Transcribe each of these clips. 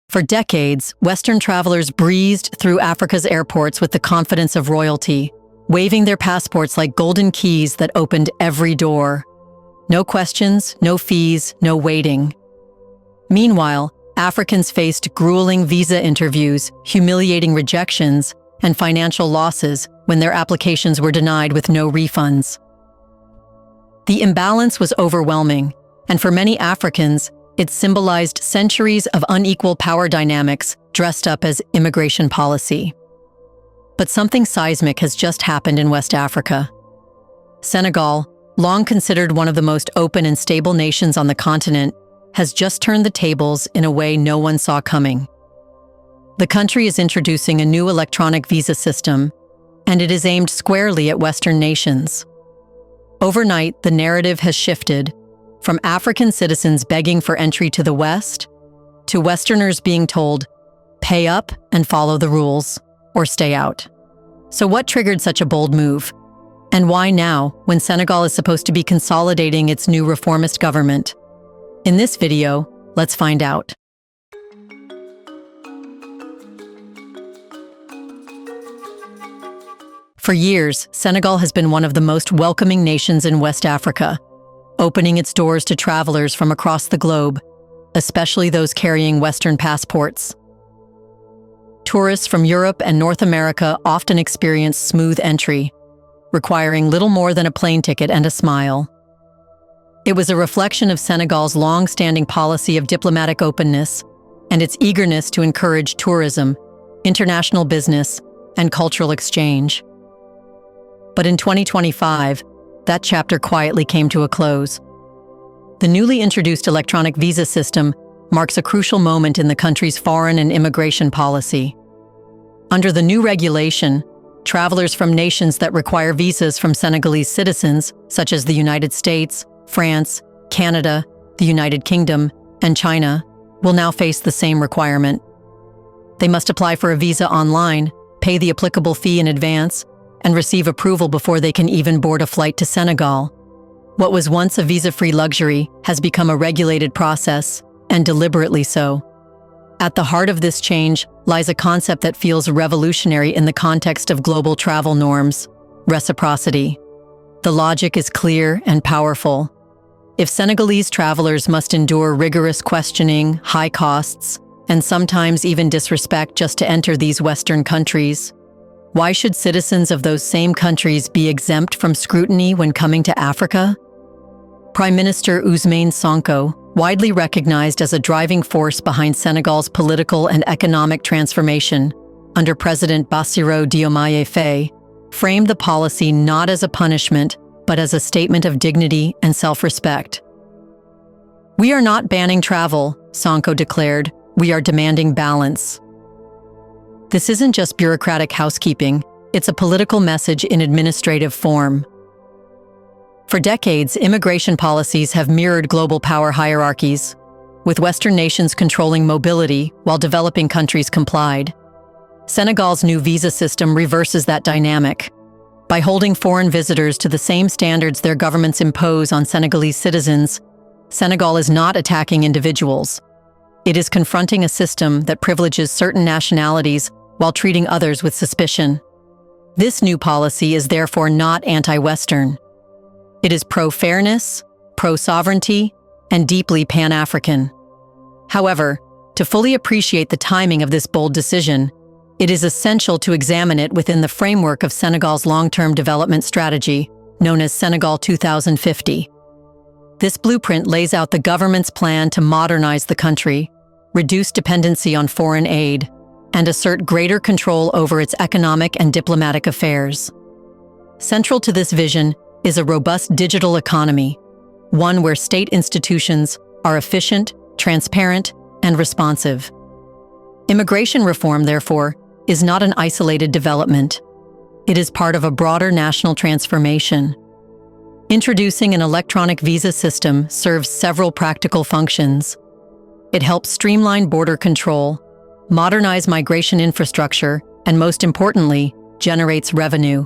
For decades, Western travelers breezed through Africa's airports with the confidence of royalty, waving their passports like golden keys that opened every door. No questions, no fees, no waiting. Meanwhile, Africans faced grueling visa interviews, humiliating rejections, and financial losses when their applications were denied with no refunds. The imbalance was overwhelming, and for many Africans, it symbolized centuries of unequal power dynamics dressed up as immigration policy. But something seismic has just happened in West Africa. Senegal, long considered one of the most open and stable nations on the continent, has just turned the tables in a way no one saw coming. The country is introducing a new electronic visa system, and it is aimed squarely at Western nations. Overnight, the narrative has shifted from African citizens begging for entry to the West to Westerners being told, pay up and follow the rules, or stay out. So what triggered such a bold move? And why now, when Senegal is supposed to be consolidating its new reformist government? In this video, let's find out. For years, Senegal has been one of the most welcoming nations in West Africa, opening its doors to travelers from across the globe, especially those carrying Western passports. Tourists from Europe and North America often experience smooth entry, requiring little more than a plane ticket and a smile. It was a reflection of Senegal's long-standing policy of diplomatic openness and its eagerness to encourage tourism, international business, and cultural exchange. But in 2025, that chapter quietly came to a close. The newly introduced electronic visa system marks a crucial moment in the country's foreign and immigration policy. Under the new regulation, travelers from nations that require visas from Senegalese citizens, such as the United States, France, Canada, the United Kingdom, and China, will now face the same requirement. They must apply for a visa online, pay the applicable fee in advance, and receive approval before they can even board a flight to Senegal. What was once a visa-free luxury has become a regulated process, and deliberately so. At the heart of this change lies a concept that feels revolutionary in the context of global travel norms: reciprocity. The logic is clear and powerful. If Senegalese travelers must endure rigorous questioning, high costs, and sometimes even disrespect just to enter these Western countries, why should citizens of those same countries be exempt from scrutiny when coming to Africa? Prime Minister Ousmane Sonko, widely recognized as a driving force behind Senegal's political and economic transformation under President Bassirou Diomaye Faye, framed the policy not as a punishment, but as a statement of dignity and self-respect. "We are not banning travel," Sonko declared. "We are demanding balance." This isn't just bureaucratic housekeeping, it's a political message in administrative form. For decades, immigration policies have mirrored global power hierarchies, with Western nations controlling mobility while developing countries complied. Senegal's new visa system reverses that dynamic. By holding foreign visitors to the same standards their governments impose on Senegalese citizens, Senegal is not attacking individuals. It is confronting a system that privileges certain nationalities while treating others with suspicion. This new policy is therefore not anti-Western. It is pro-fairness, pro-sovereignty, and deeply Pan-African. However, to fully appreciate the timing of this bold decision, it is essential to examine it within the framework of Senegal's long-term development strategy, known as Senegal 2050. This blueprint lays out the government's plan to modernize the country, reduce dependency on foreign aid, and assert greater control over its economic and diplomatic affairs. Central to this vision is a robust digital economy, one where state institutions are efficient, transparent, and responsive. Immigration reform, therefore, is not an isolated development. It is part of a broader national transformation. Introducing an electronic visa system serves several practical functions. It helps streamline border control, modernize migration infrastructure, and most importantly, generates revenue.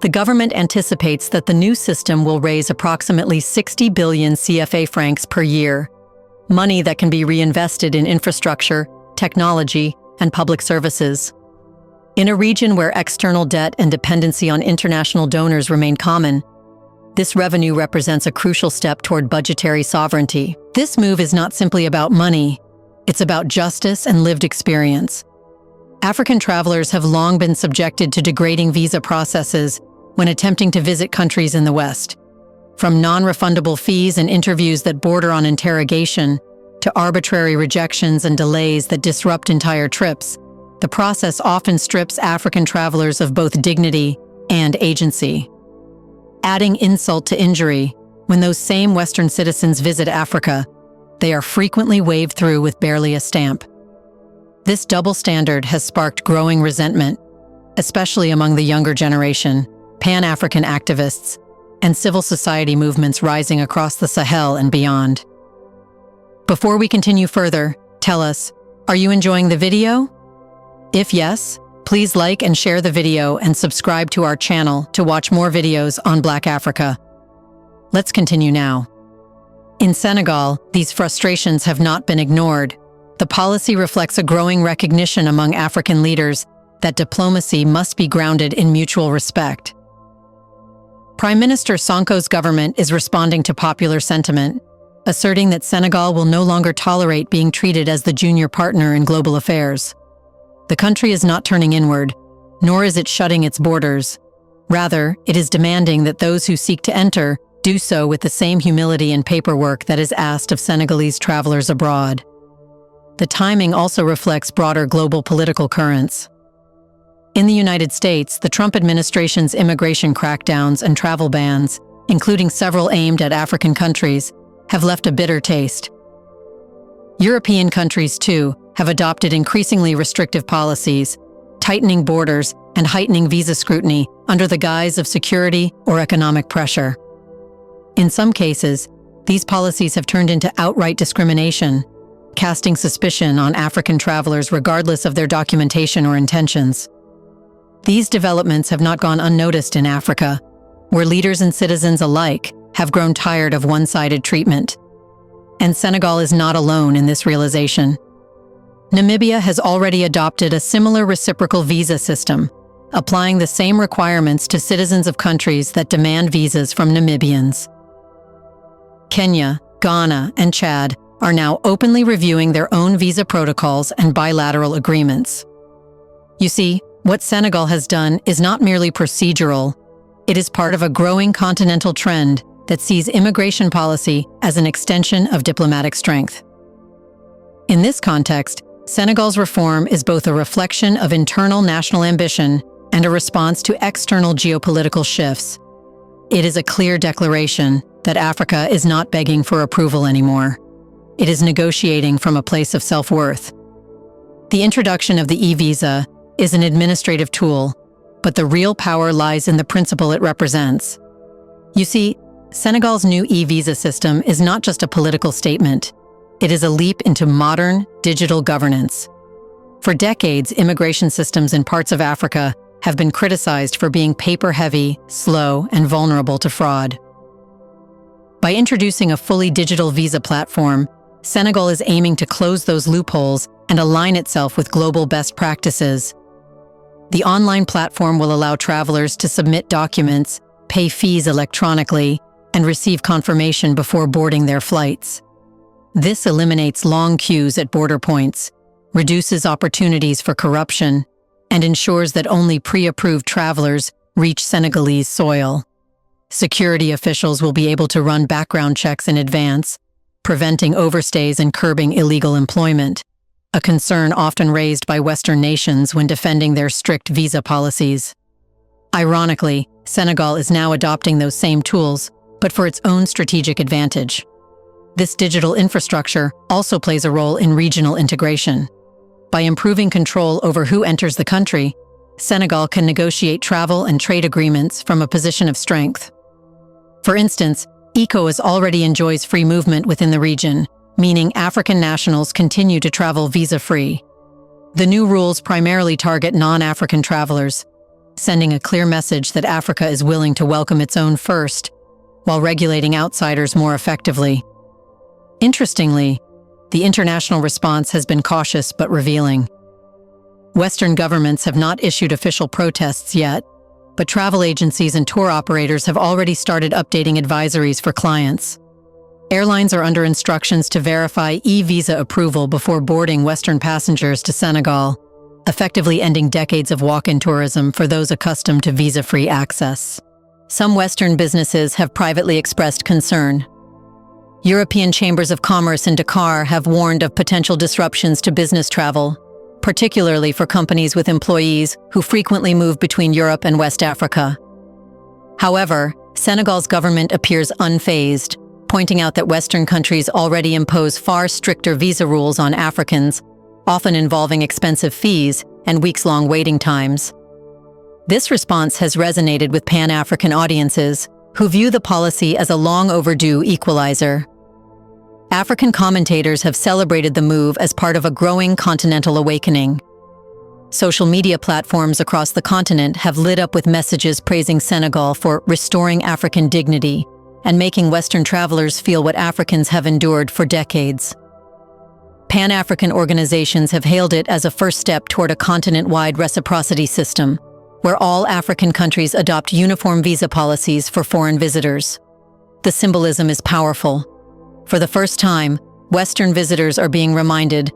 The government anticipates that the new system will raise approximately 60 billion CFA francs per year, money that can be reinvested in infrastructure, technology, and public services. In a region where external debt and dependency on international donors remain common, this revenue represents a crucial step toward budgetary sovereignty. This move is not simply about money, it's about justice and lived experience. African travelers have long been subjected to degrading visa processes when attempting to visit countries in the West. From non-refundable fees and interviews that border on interrogation, to arbitrary rejections and delays that disrupt entire trips, the process often strips African travelers of both dignity and agency. Adding insult to injury, when those same Western citizens visit Africa, they are frequently waved through with barely a stamp. This double standard has sparked growing resentment, especially among the younger generation, Pan-African activists, and civil society movements rising across the Sahel and beyond. Before we continue further, tell us, are you enjoying the video? If yes, please like and share the video and subscribe to our channel to watch more videos on Black Africa. Let's continue now. In Senegal, these frustrations have not been ignored. The policy reflects a growing recognition among African leaders that diplomacy must be grounded in mutual respect. Prime Minister Sonko's government is responding to popular sentiment, asserting that Senegal will no longer tolerate being treated as the junior partner in global affairs. The country is not turning inward, nor is it shutting its borders. Rather, it is demanding that those who seek to enter do so with the same humility and paperwork that is asked of Senegalese travelers abroad. The timing also reflects broader global political currents. In the United States, the Trump administration's immigration crackdowns and travel bans, including several aimed at African countries, have left a bitter taste. European countries, too, have adopted increasingly restrictive policies, tightening borders and heightening visa scrutiny under the guise of security or economic pressure. In some cases, these policies have turned into outright discrimination, casting suspicion on African travelers regardless of their documentation or intentions. These developments have not gone unnoticed in Africa, where leaders and citizens alike have grown tired of one-sided treatment. And Senegal is not alone in this realization. Namibia has already adopted a similar reciprocal visa system, applying the same requirements to citizens of countries that demand visas from Namibians. Kenya, Ghana, and Chad are now openly reviewing their own visa protocols and bilateral agreements. You see, what Senegal has done is not merely procedural, it is part of a growing continental trend that sees immigration policy as an extension of diplomatic strength. In this context, Senegal's reform is both a reflection of internal national ambition and a response to external geopolitical shifts. It is a clear declaration that Africa is not begging for approval anymore. It is negotiating from a place of self-worth. The introduction of the e-visa is an administrative tool, but the real power lies in the principle it represents. You see, Senegal's new e-visa system is not just a political statement. It is a leap into modern, digital governance. For decades, immigration systems in parts of Africa have been criticized for being paper-heavy, slow, and vulnerable to fraud. By introducing a fully digital visa platform, Senegal is aiming to close those loopholes and align itself with global best practices. The online platform will allow travelers to submit documents, pay fees electronically, and receive confirmation before boarding their flights. This eliminates long queues at border points, reduces opportunities for corruption, and ensures that only pre-approved travelers reach Senegalese soil. Security officials will be able to run background checks in advance, preventing overstays and curbing illegal employment, a concern often raised by Western nations when defending their strict visa policies. Ironically, Senegal is now adopting those same tools, but for its own strategic advantage. This digital infrastructure also plays a role in regional integration. By improving control over who enters the country, Senegal can negotiate travel and trade agreements from a position of strength. For instance, ECOWAS already enjoys free movement within the region, meaning African nationals continue to travel visa-free. The new rules primarily target non-African travelers, sending a clear message that Africa is willing to welcome its own first, while regulating outsiders more effectively. Interestingly, the international response has been cautious but revealing. Western governments have not issued official protests yet, but travel agencies and tour operators have already started updating advisories for clients. Airlines are under instructions to verify e-visa approval before boarding Western passengers to Senegal, effectively ending decades of walk-in tourism for those accustomed to visa-free access. Some Western businesses have privately expressed concern. European chambers of commerce in Dakar have warned of potential disruptions to business travel, particularly for companies with employees who frequently move between Europe and West Africa. However, Senegal's government appears unfazed, pointing out that Western countries already impose far stricter visa rules on Africans, often involving expensive fees and weeks-long waiting times. This response has resonated with Pan-African audiences, who view the policy as a long-overdue equalizer. African commentators have celebrated the move as part of a growing continental awakening. Social media platforms across the continent have lit up with messages praising Senegal for restoring African dignity and making Western travelers feel what Africans have endured for decades. Pan-African organizations have hailed it as a first step toward a continent-wide reciprocity system, where all African countries adopt uniform visa policies for foreign visitors. The symbolism is powerful. For the first time, Western visitors are being reminded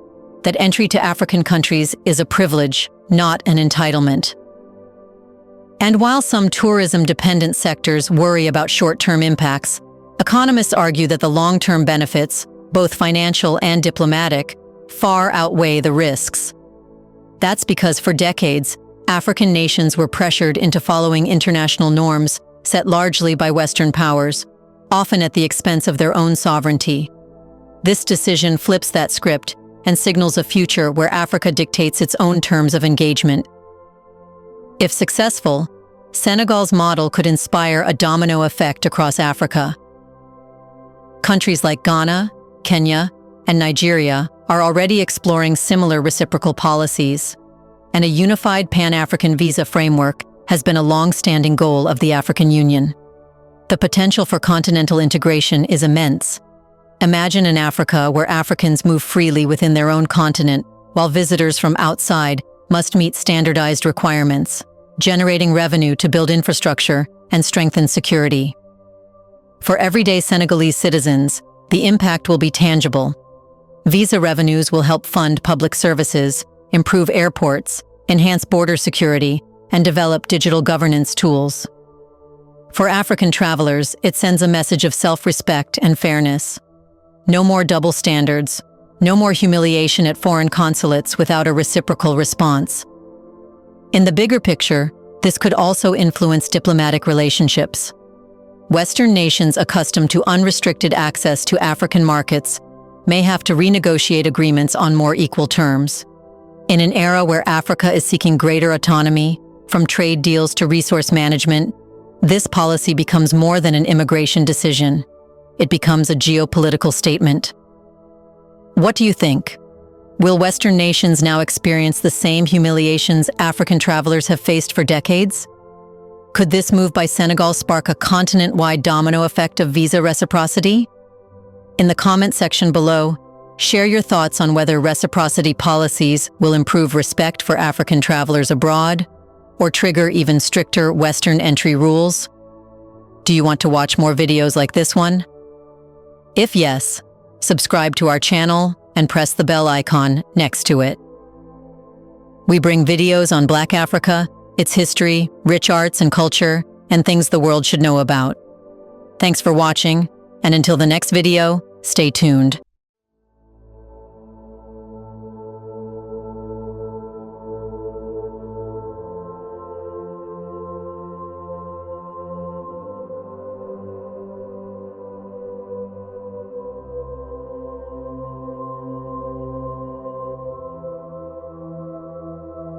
that entry to African countries is a privilege, not an entitlement. And while some tourism-dependent sectors worry about short-term impacts, economists argue that the long-term benefits, both financial and diplomatic, far outweigh the risks. That's because for decades, African nations were pressured into following international norms set largely by Western powers, often at the expense of their own sovereignty. This decision flips that script and signals a future where Africa dictates its own terms of engagement. If successful, Senegal's model could inspire a domino effect across Africa. Countries like Ghana, Kenya, and Nigeria are already exploring similar reciprocal policies, and a unified Pan-African visa framework has been a long-standing goal of the African Union. The potential for continental integration is immense. Imagine an Africa where Africans move freely within their own continent, while visitors from outside must meet standardized requirements, generating revenue to build infrastructure and strengthen security. For everyday Senegalese citizens, the impact will be tangible. Visa revenues will help fund public services, improve airports, enhance border security, and develop digital governance tools. For African travelers, it sends a message of self-respect and fairness. No more double standards, no more humiliation at foreign consulates without a reciprocal response. In the bigger picture, this could also influence diplomatic relationships. Western nations accustomed to unrestricted access to African markets may have to renegotiate agreements on more equal terms. In an era where Africa is seeking greater autonomy, from trade deals to resource management, this policy becomes more than an immigration decision. It becomes a geopolitical statement. What do you think? Will Western nations now experience the same humiliations African travelers have faced for decades? Could this move by Senegal spark a continent-wide domino effect of visa reciprocity? In the comment section below, share your thoughts on whether reciprocity policies will improve respect for African travelers abroad, or trigger even stricter Western entry rules? Do you want to watch more videos like this one? If yes, subscribe to our channel and press the bell icon next to it. We bring videos on Black Africa, its history, rich arts and culture, and things the world should know about. Thanks for watching, and until the next video, stay tuned.